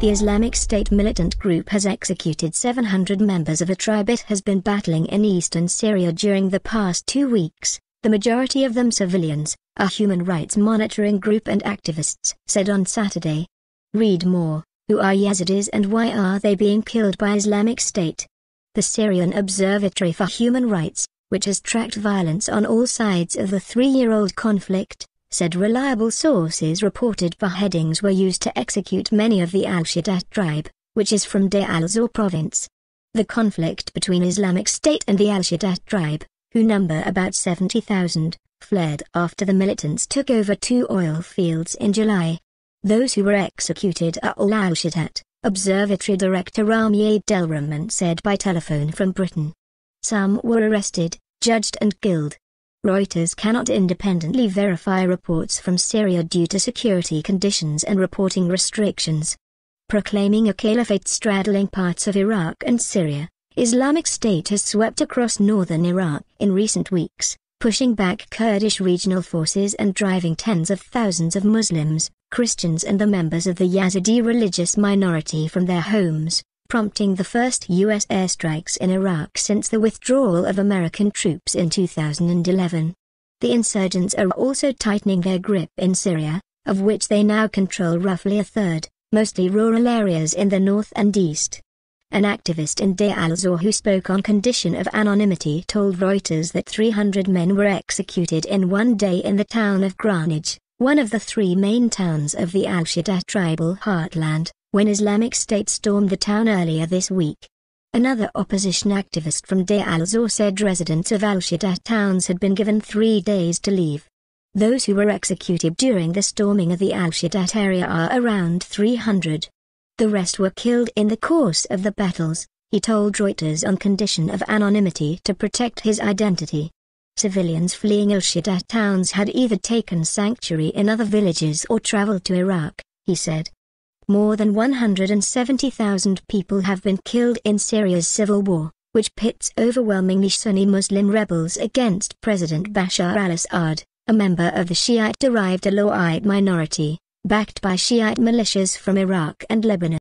The Islamic State militant group has executed 700 members of a tribe it has been battling in eastern Syria during the past 2 weeks, the majority of them civilians, a human rights monitoring group and activists said on Saturday. Read more: who are Yazidis and why are they being killed by Islamic State? The Syrian Observatory for Human Rights, which has tracked violence on all sides of the 3-year-old conflict, said reliable sources reported beheadings were used to execute many of the al-Assad tribe, which is from Deir al-Zor province. The conflict between Islamic State and the al-Assad tribe, who number about 70,000, fled after the militants took over 2 oil fields in July. Those who were executed are all al-Assad, Observatory Director Rami Abdelrahman said by telephone from Britain. Some were arrested, judged and killed. Reuters cannot independently verify reports from Syria due to security conditions and reporting restrictions. Proclaiming a caliphate straddling parts of Iraq and Syria, Islamic State has swept across northern Iraq in recent weeks, pushing back Kurdish regional forces and driving tens of thousands of Muslims, Christians and the members of the Yazidi religious minority from their homes, prompting the first U.S. airstrikes in Iraq since the withdrawal of American troops in 2011. The insurgents are also tightening their grip in Syria, of which they now control roughly a third, mostly rural areas in the north and east. An activist in Deir al-Zor who spoke on condition of anonymity told Reuters that 300 men were executed in one day in the town of Granage, one of the 3 main towns of the al-Assad tribal heartland, when Islamic State stormed the town earlier this week. Another opposition activist from Deir al-Zor said residents of al-Assad towns had been given 3 days to leave. Those who were executed during the storming of the al-Assad area are around 300. The rest were killed in the course of the battles, he told Reuters on condition of anonymity to protect his identity. Civilians fleeing al-Assad towns had either taken sanctuary in other villages or traveled to Iraq, he said. More than 170,000 people have been killed in Syria's civil war, which pits overwhelmingly Sunni Muslim rebels against President Bashar al-Assad, a member of the Shiite-derived Alawite minority, backed by Shiite militias from Iraq and Lebanon.